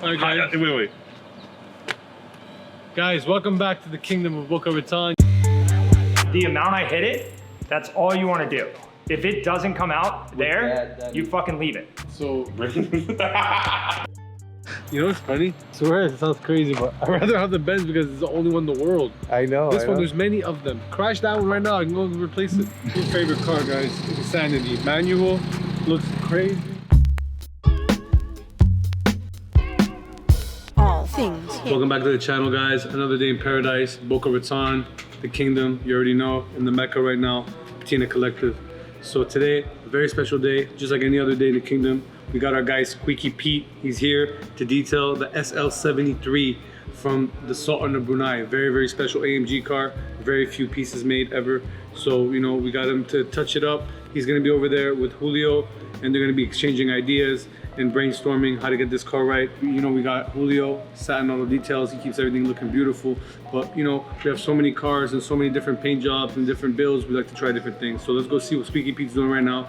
All right, guys. Wait. Guys, welcome back to the kingdom of Boca Raton. The amount I hit it, that's all you want to do. If it doesn't come out there, you fucking leave it. So, you know what's funny? I swear it sounds crazy, but I'd rather have the Benz because it's the only one in the world. I know. This one, there's many of them. Crash that one right now, I can go and replace it. Your favorite car, guys, Insanity. Manual, looks crazy. All things hip. Welcome back to the channel, guys. Another day in paradise, Boca Raton, the kingdom, you already know, in the Mecca right now, Patina Collective. So today, a very special day, just like any other day in the kingdom. We got our guy Squeaky Pete. He's here to detail the SL73 from the Sultan of Brunei. Very, very special AMG car. Very few pieces made ever. So, you know, we got him to touch it up. He's gonna be over there with Julio, and they're gonna be exchanging ideas and brainstorming how to get this car right. You know, we got Julio sat in all the details. He keeps everything looking beautiful. But, you know, we have so many cars and so many different paint jobs and different builds. We like to try different things. So let's go see what Squeaky Pete's doing right now.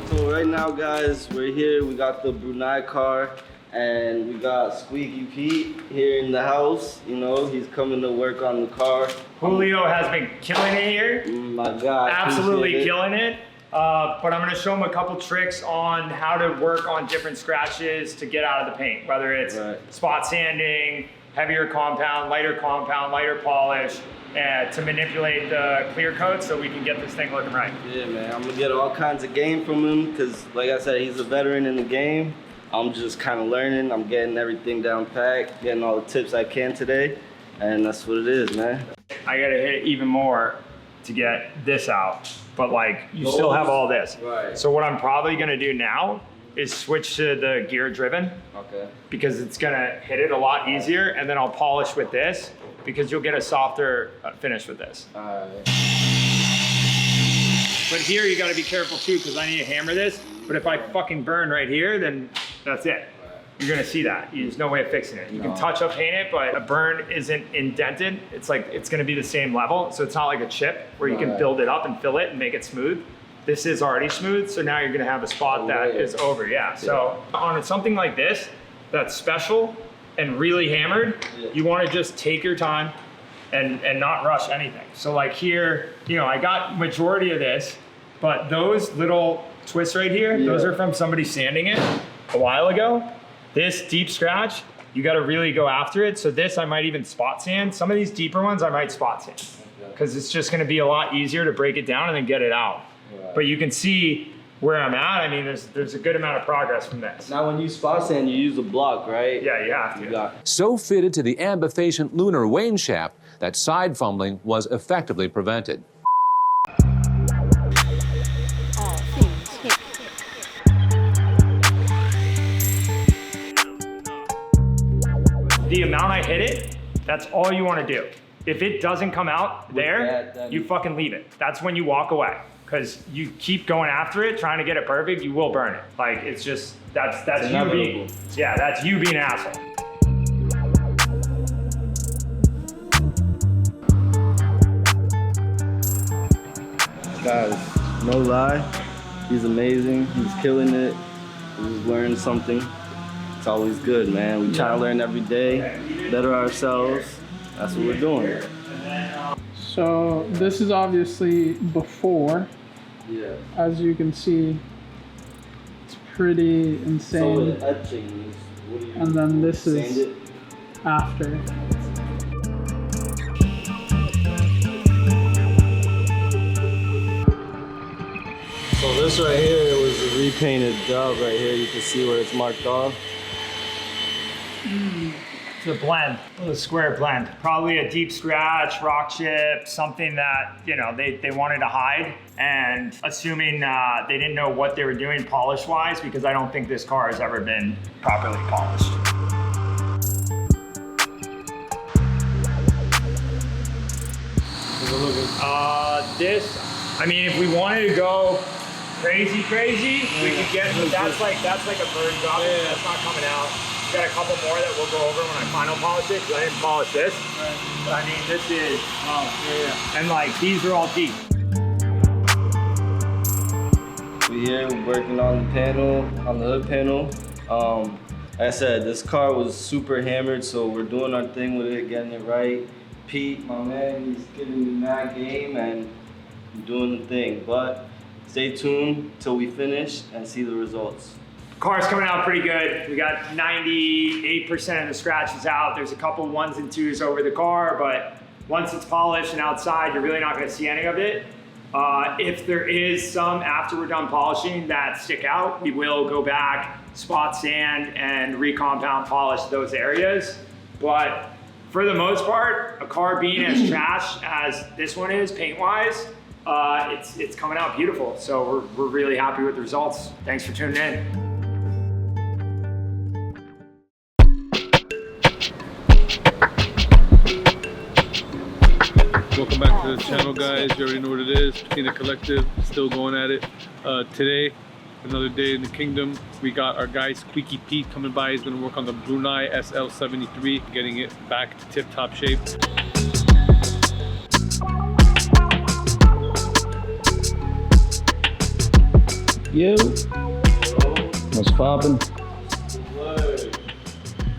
So right now, guys, we're here. We got the Brunei car, and we got Squeaky Pete here in the house. You know, he's coming to work on the car. Julio has been killing it here. My God. Absolutely killing it. But I'm gonna show him a couple tricks on how to work on different scratches to get out of the paint, whether it's spot sanding, heavier compound, lighter polish, and to manipulate the clear coat so we can get this thing looking right. Yeah, man, I'm gonna get all kinds of game from him because, like I said, he's a veteran in the game. I'm just kind of learning. I'm getting everything down packed, getting all the tips I can today, and that's what it is, man. I gotta hit it even more to get this out, but like you still have all this. Right. So what I'm probably gonna do now is switch to the gear driven. Okay. Because it's gonna hit it a lot easier, and then I'll polish with this because you'll get a softer finish with this. Alright. But here you gotta be careful too because I need to hammer this, but if I fucking burn right here, then that's it. You're gonna see that. There's no way of fixing it. You can touch up paint it, but a burn isn't indented. It's like, it's gonna be the same level. So it's not like a chip where you can build it up and fill it and make it smooth. This is already smooth, so now you're gonna have a spot that is over, So on something like this, that's special and really hammered, you wanna just take your time and not rush anything. So like here, you know, I got majority of this, but those little twists right here, those are from somebody sanding it a while ago. This deep scratch, you gotta really go after it. So this I might even spot sand. Some of these deeper ones I might spot sand because it's just gonna be a lot easier to break it down and then get it out. But you can see where I'm at. I mean, there's a good amount of progress from this. Now when you spot sand, you use a block, right? Yeah, you have to. So fitted to the ambifacient lunar wane shaft that side fumbling was effectively prevented. All things hip. The amount I hit it, that's all you want to do. If it doesn't come out there, you fucking leave it. That's when you walk away. Because you keep going after it, trying to get it perfect, you will burn it. Like, it's just, that's you being, that's you being an asshole. Guys, no lie, he's amazing. He's killing it. He's learning something. It's always good, man. We try to learn every day, better ourselves. That's what we're doing. So this is obviously before. Yeah. As you can see, it's pretty insane. So with etching, what do you And then this is it? after. So this right here was a repainted dub right here. You can see where it's marked off. It's a blend, a square blend. Probably a deep scratch, rock chip, something that, you know, they wanted to hide. And assuming they didn't know what they were doing polish-wise, because I don't think this car has ever been properly polished. I mean, if we wanted to go crazy, we could get, but that's like a bird job. That's not coming out. Got a couple more that we'll go over when I final polish it, because I didn't polish this. But I mean, this is, and like, these are all deep. We here working on the panel, on the hood panel. Like I said, this car was super hammered, so we're doing our thing with it, getting it right. Pete, my man, he's giving me mad game and doing the thing. But stay tuned till we finish and see the results. Car's coming out pretty good. We got 98% of the scratches out. There's a couple 1s and 2s over the car, but once it's polished and outside, you're really not gonna see any of it. If there is some after we're done polishing that stick out, we will go back, spot sand, and recompound polish those areas. But for the most part, a car being as trash as this one is paint-wise, it's coming out beautiful. So we're really happy with the results. Thanks for tuning in. Welcome back to the channel, guys. You already know what it is. Patina Collective, still going at it. Today, another day in the kingdom. We got our guy Squeaky Pete coming by. He's gonna work on the Brunei SL73, getting it back to tip-top shape. Yo, what's poppin'?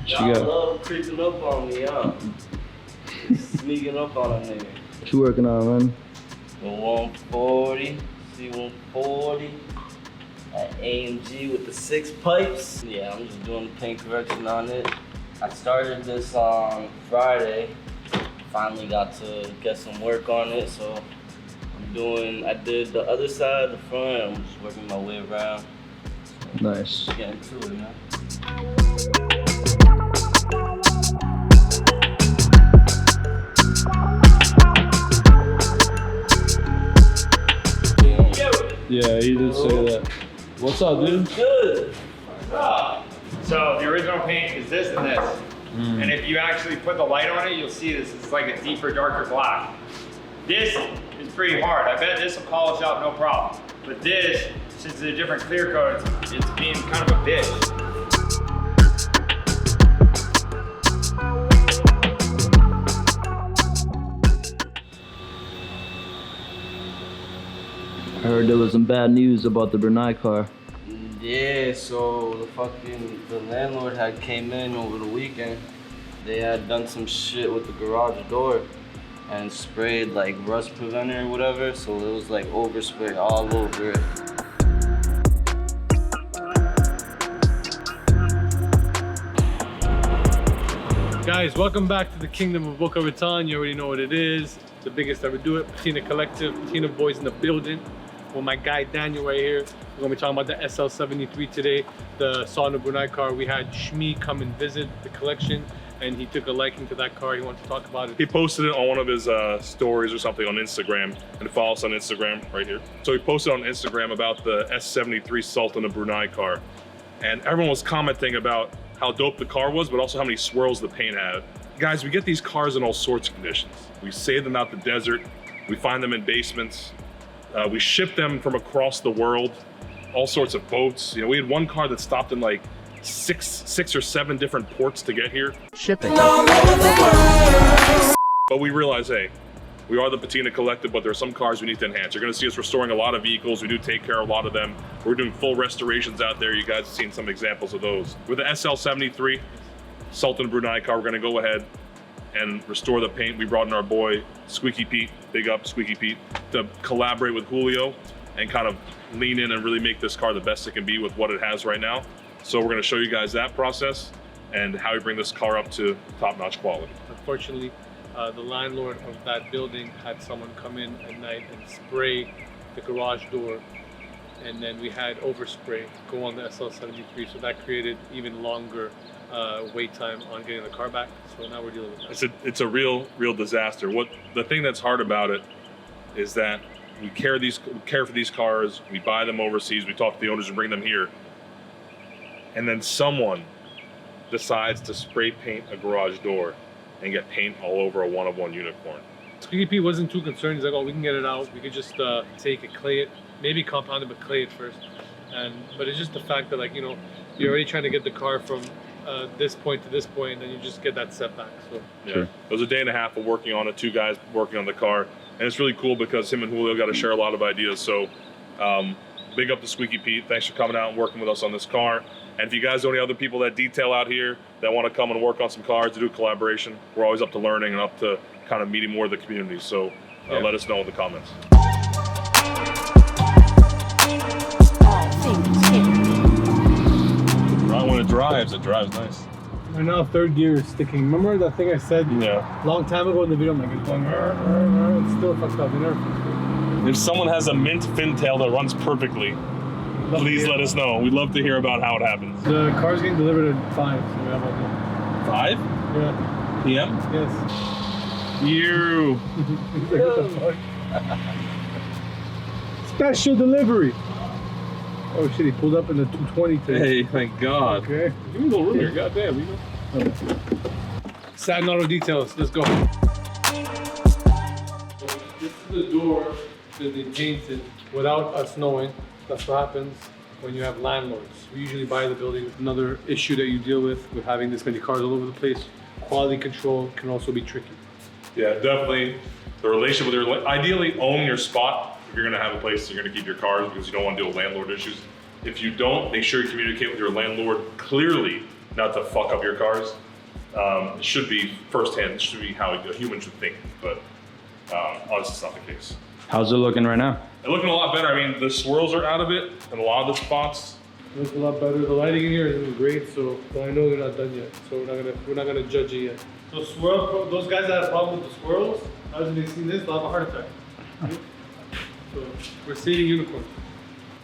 Y'all love creeping up on me, huh? Sneaking up on a nigga. What you working on, man? The 140, C140, at AMG with the 6 pipes. Yeah, I'm just doing the paint correction on it. I started this on Friday. Finally got to get some work on it, so I did the other side, the front. I'm just working my way around. Nice. Getting to it, man. Yeah, he did say that. What's up, dude? Good. So the original paint is this and this. And if you actually put the light on it, you'll see this is like a deeper, darker black. This is pretty hard. I bet this will polish out no problem. But this, since it's a different clear coat, it's being kind of a bitch. I heard there was some bad news about the Brunei car. Yeah, so the landlord had came in over the weekend. They had done some shit with the garage door and sprayed like rust preventer or whatever, so it was like overspray all over it. Guys, welcome back to the kingdom of Boca Raton. You already know what it is. The biggest ever do it. Patina Collective, Patina boys in the building. With my guy Daniel right here. We're gonna be talking about the SL73 today. The Sauna Brunei car. We had Shmi come and visit the collection and he took a liking to that car. He wanted to talk about it. He posted it on one of his stories or something on Instagram, and follow us on Instagram right here. So he posted on Instagram about the S73 Sultan of Brunei car. And everyone was commenting about how dope the car was, but also how many swirls the paint had. Guys, we get these cars in all sorts of conditions. We save them out the desert. We find them in basements. We ship them from across the world, all sorts of boats. You know, we had one car that stopped in like six or seven different ports to get here. Shipping. But we realize, hey, we are the Patina Collective, but there are some cars we need to enhance. You're gonna see us restoring a lot of vehicles. We do take care of a lot of them. We're doing full restorations out there. You guys have seen some examples of those. With the SL73 Sultan Brunei car, we're gonna go ahead and restore the paint. We brought in our boy, Squeaky Pete, big up Squeaky Pete, to collaborate with Julio and kind of lean in and really make this car the best it can be with what it has right now. So we're gonna show you guys that process and how we bring this car up to top-notch quality. Unfortunately, the landlord of that building had someone come in at night and spray the garage door, and then we had overspray go on the SL73, so that created even longer wait time on getting the car back. So now we're dealing with that. It's a real disaster. The thing that's hard about it is that we care for these cars, we buy them overseas, we talk to the owners and bring them here, and then someone decides to spray paint a garage door and get paint all over a one-of-one unicorn. Squeaky Pete wasn't too concerned. He's like, oh, we can get it out. We could just take it, clay it, maybe compound it, but clay it first. But it's just the fact that, like, you know, you're already trying to get the car from this point to this point, and then you just get that setback. So yeah, It was a day and a half of working on it, 2 guys working on the car, and it's really cool because him and Julio got to share a lot of ideas. So big up to Squeaky Pete. Thanks for coming out and working with us on this car. And if you guys know any other people that detail out here that want to come and work on some cars to do a collaboration, we're always up to learning and up to kind of meeting more of the community. So let us know in the comments. All things hip. Right when it drives nice. Right now, third gear is sticking. Remember that thing I said a long time ago in the video? I'm like, it's going, it's still fucked up. You know? If someone has a mint Fintail that runs perfectly, please let us know. We'd love to hear about how it happens. The car's getting delivered at 5. So we have all day. 5 Yeah. p.m.? Yes. You. What the fuck? Special delivery. Oh shit, he pulled up in the 220 today. Hey, thank God. Okay. Give me a little room here. Goddamn, you know. Satin Auto Details. Let's go. This is the door that they painted without us knowing. That's what happens when you have landlords. We usually buy the building. Another issue that you deal with having this many cars all over the place. Quality control can also be tricky. Yeah, definitely. The relationship with your, ideally own your spot. If you're gonna have a place, you're gonna keep your cars because you don't want to deal with landlord issues. If you don't, make sure you communicate with your landlord clearly, not to fuck up your cars. It should be firsthand. It should be how a human should think, but obviously it's not the case. How's it looking right now? It's looking a lot better. I mean, the swirls are out of it in a lot of the spots. Looks a lot better. The lighting in here isn't great, so but I know they're not done yet. So we're not gonna judge it yet. So those guys that had a problem with the swirls, as they see this, they'll have a heart attack. So we're seeing unicorn.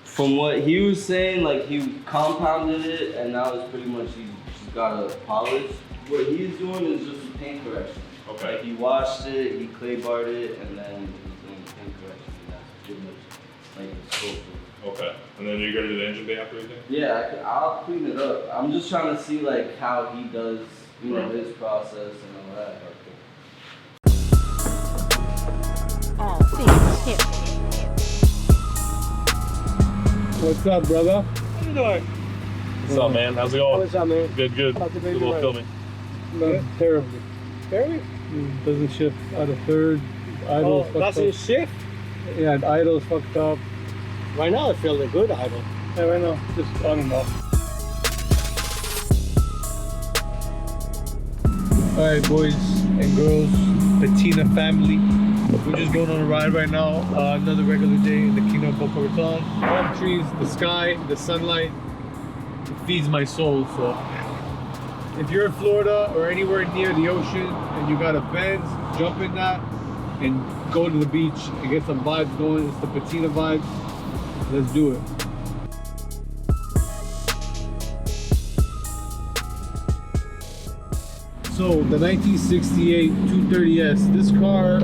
From what he was saying, like he compounded it and now it's pretty much he's got a polish. What he's doing is just a paint correction. Okay. Like he washed it, he clay barred it, and then he's doing paint correction. That's pretty much like the scope. Okay. And then you're gonna do the engine bay after everything? Yeah, I'll clean it up. I'm just trying to see like how he does, you know, his process and all that. All things hip. What's up, brother? How you doing? What's up, man? How's it going? What's up, man? Good, good. How's the Do a baby little ride? filming. Not terribly. Very? Doesn't shift out of third. Idle's fucked doesn't up. shift? Yeah, idle's fucked up. Right now, I feel a good idle. Yeah, right now, just on and off. All right, boys and girls, Patina family. We're just going on a ride right now. Another regular day in the kingdom of Boca Raton. Palm trees, the sky, the sunlight. It feeds my soul. So, if you're in Florida or anywhere near the ocean and you got a Benz, jump in that and go to the beach and get some vibes going. It's the Patina vibes. Let's do it. So the 1968 230S, this car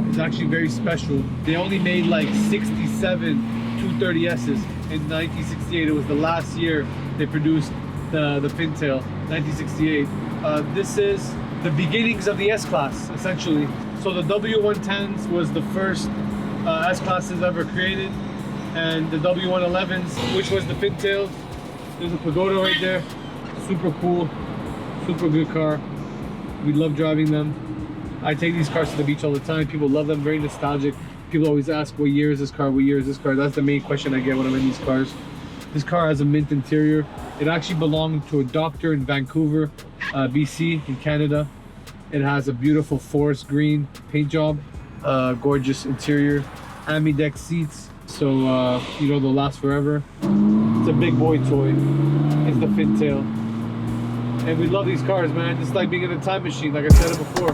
is actually very special. They only made like 67 230S's in 1968. It was the last year they produced the Fintail, 1968. This is the beginnings of the S-Class, essentially. So the W110s was the first S-Classes ever created, and the W111s, which was the Fintails. There's a pagoda right there. Super cool, super good car. We love driving them. I take these cars to the beach all the time. People love them, very nostalgic. People always ask, what year is this car? What year is this car? That's the main question I get when I'm in these cars. This car has a mint interior. It actually belonged to a doctor in Vancouver, BC, in Canada. It has a beautiful forest green paint job, gorgeous interior, AMG seats, so you know they'll last forever. It's a big boy toy. It's the Fintail. And we love these cars, man. It's like being in a time machine, like I said it before.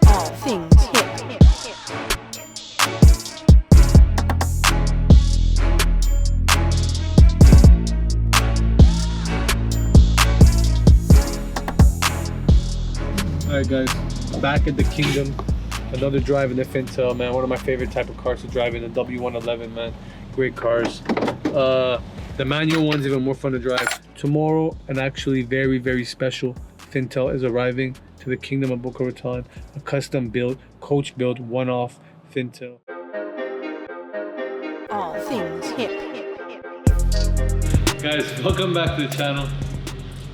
All things hip. All right, guys, back at the kingdom. Another drive in the Fintail, man. One of my favorite type of cars to drive in, the W111, man. Great cars. The manual one's even more fun to drive. Tomorrow, an actually very, very special Fintail is arriving to the kingdom of Boca Raton. A custom built, coach built, one-off Fintail. All things hip. Guys, welcome back to the channel.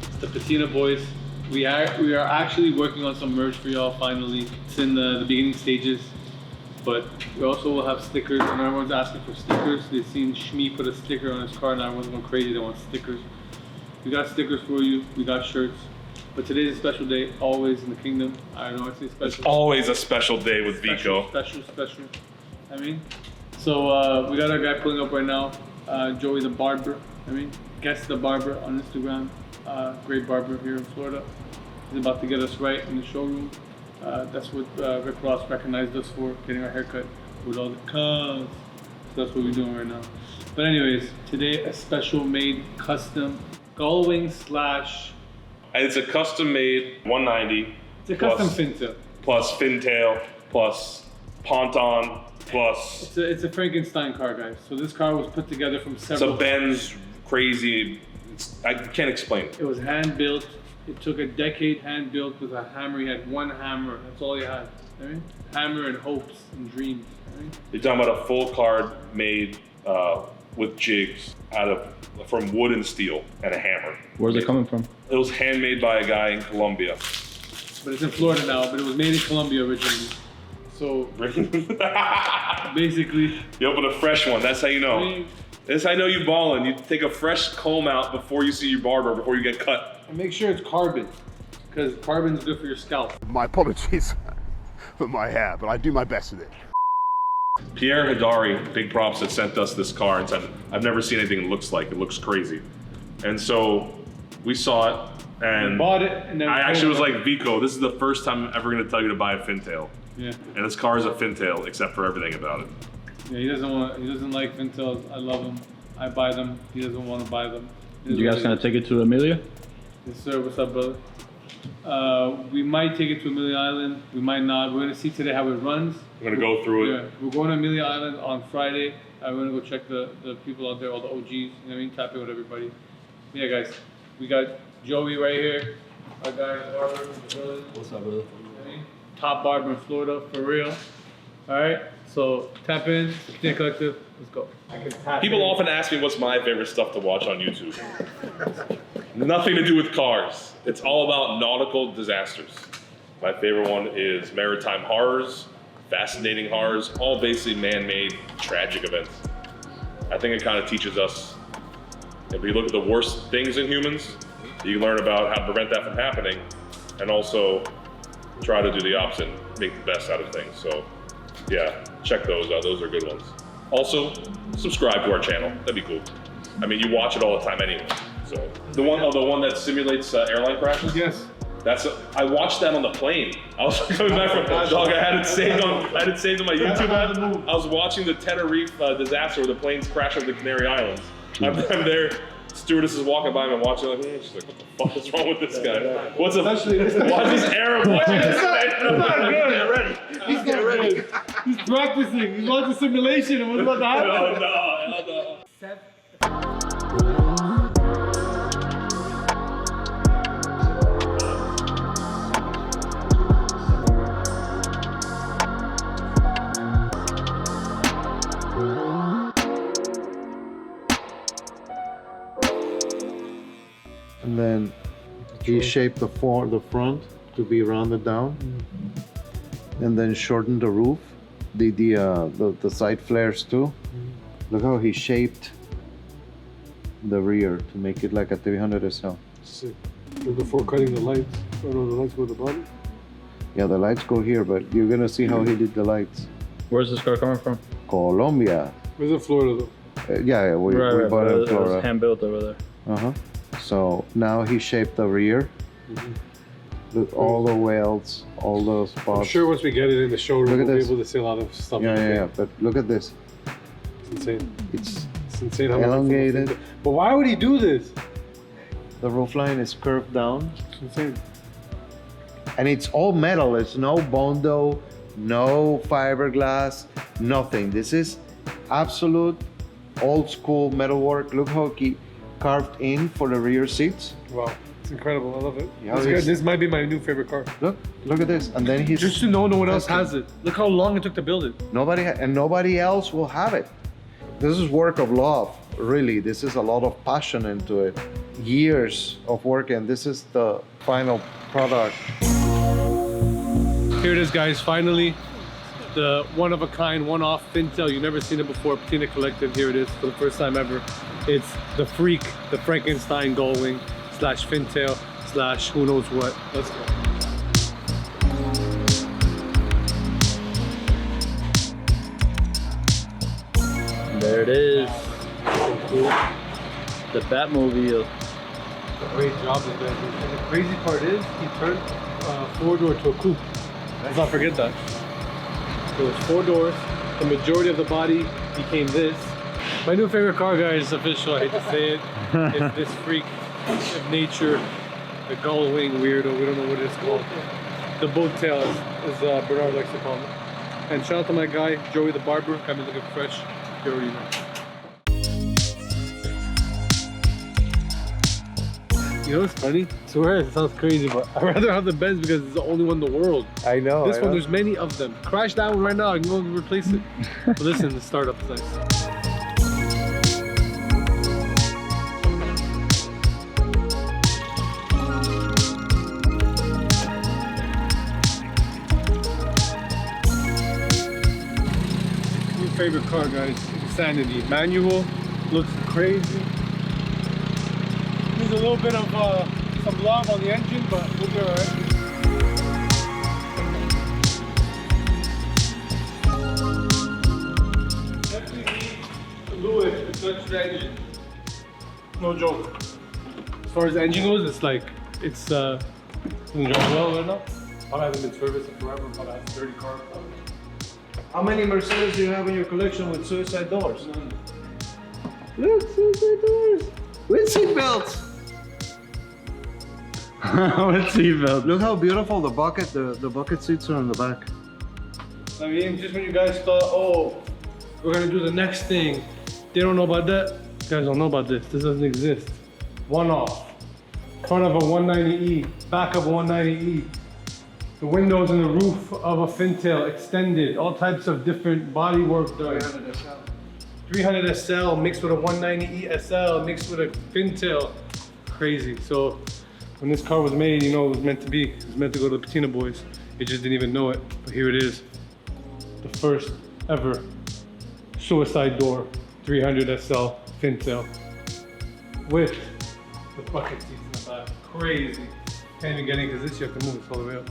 It's the Patina boys. We are actually working on some merch for y'all finally. It's in the beginning stages. But we also will have stickers, and everyone's asking for stickers. They've seen Shmi put a sticker on his car, and everyone's going crazy. They want stickers. We got stickers for you. We got shirts. But today's a special day, always in the kingdom. I don't know, I say special. It's always a special day with Vico. Special. I mean, so we got our guy pulling up right now, Joey the barber. I mean, guess the barber on Instagram. Great barber here in Florida. He's about to get us right in the showroom. That's what Rick Ross recognized us for, getting our haircut with all the cuz. So that's what we're doing right now. But anyways, today a special made custom gullwing slash. And it's a custom made 190. It's a custom Fintail. Plus Fintail, plus Ponton, plus. It's a Frankenstein car, guys. So this car was put together from several. It's a Benz crazy. I can't explain it. It was hand built. It took a decade hand built with a hammer. He had one hammer. That's all he had. I mean, hammer and hopes and dreams. I mean, You're talking about a full card made with jigs from wood and steel and a hammer. Where's it coming from? It was handmade by a guy in Colombia. but it's in Florida now. But it was made in Colombia originally. So basically, You open a fresh one. That's how you know. That's how I know you ballin'. You take a fresh comb out before you see your barber, before you get cut. and make sure it's carbon, because carbon is good for your scalp. My apologies for my hair, but I do my best with it. Pierre Hidari, big props, that sent us this car and said, I've never seen anything it looks like. It looks crazy. And so we saw it and Bought it, and then I actually was like, Vico, this is the first time I'm ever gonna tell you to buy a Fintail. Yeah. And this car is a Fintail, except for everything about it. Yeah, he doesn't like Fintails. I love them. I buy them. He doesn't want to buy them. You guys gonna take it to Amelia? Yes, sir. What's up, brother? We might take it to Amelia Island. We might not. We're gonna see today how it runs. We're gonna go through it. Yeah, we're going to Amelia Island on Friday. We're gonna go check the people out there, all the OGs. You know what I mean? Tap in with everybody. Yeah, guys. We got Joey right here. Our guy, barber in the village. What's up, brother? You know what I mean? Top barber in Florida, for real. All right. So tap in, Patina Collective. Let's go. People often ask me what's my favorite stuff to watch on YouTube. Nothing to do with cars. It's all about nautical disasters. My favorite one is maritime horrors, fascinating horrors, all basically man-made tragic events. I think it kind of teaches us, if we look at the worst things in humans, you can learn about how to prevent that from happening and also try to do the opposite, make the best out of things. So yeah, check those out. Those are good ones. Also, subscribe to our channel. That'd be cool. I mean, you watch it all the time anyway. So the one that simulates airline crashes. Yes. I watched that on the plane. I was coming back from dog. I had it saved on my YouTube app. I was watching the Tenerife disaster where the planes crash over the Canary Islands. I'm there. Stewardess is walking by me and watching like, she's like, what the fuck is wrong with this guy? Watch this Arab watching this guy. I'm not good already. He's getting ready. He's practicing. He's watching simulation and what's about to happen. No. And then he shaped the front to be rounded down, and then shortened the roof, the side flares too. Look how he shaped the rear to make it like a 300 SL. Sick. Before cutting the lights, the lights go to the bottom. Yeah, the lights go here, but you're gonna see how he did the lights. Where's this car coming from? Colombia. Where's in Florida though? Yeah, we bought it in It was Florida. hand built over there. Uh-huh. So now he shaped the rear. Look, all the welds, all those spots. I'm sure once we get it in the showroom, Look at we'll be this. able to see a lot of stuff. Yeah. But look at this. It's insane. It's insane how elongated. But why would he do this? The roof line is curved down. It's insane. And it's all metal. It's no Bondo, no fiberglass, nothing. This is absolute old school metalwork. Look how he carved in for the rear seats. Wow, it's incredible. I love it. Yeah, That's good. This might be my new favorite car. Look at this. And then he's Just to know no one else has it. Look how long it took to build it. nobody else will have it. This is work of love, really. This is a lot of passion into it. Years of work, and this is the final product. Here it is, guys. Finally, the one-of-a-kind, one-off Fintail. You've never seen it before. Patina Collective, here it is for the first time ever. It's the Freak, the Frankenstein Gullwing / Fintail / who knows what. Let's go. There it is. The Batmobile. Great job, you guys. And the crazy part is, he turned 4-door to a coupe. Let's not forget that. So it was 4 doors. The majority of the body became this. My new favorite car, guys, is official. I hate to say it. It's this freak of nature, the gull wing weirdo. We don't know what it's called. The boat tail, as Bernard likes to call it. And shout out to my guy, Joey the barber. Got me looking fresh. You already know. You know what's funny? I swear it sounds crazy, but I'd rather have the Benz because it's the only one in the world. I know. This one, there's many of them. Crash that one right now, I can go and replace it. But listen, the startup is nice. New favorite car, guys. Insanity. Manual, looks crazy. Needs a little bit of some love on the engine, but we'll be alright. Definitely need fluid to touch the engine. No joke. As far as the engine goes, it's like, it's doing well right now. Probably hasn't been serviced in forever, probably has a dirty car. How many Mercedes do you have in your collection with suicide doors? None. Look, suicide doors. With seat belts. With seatbelt. Look how beautiful the bucket seats are on the back. I mean, just when you guys thought, oh, we're gonna do the next thing, they don't know about that. You guys don't know about this. This doesn't exist. One off. Front of a 190E, back of a 190E. The windows and the roof of a Fintail extended. All types of different body work done. 300 SL mixed with a 190E SL mixed with a Fintail. Crazy. So when this car was made, you know it was meant to be. It was meant to go to the Patina boys. They just didn't even know it. But here it is. The first ever suicide door 300 SL Fintail with the bucket seats in the back. Crazy. Can't even get in because this you have to move this all the way up.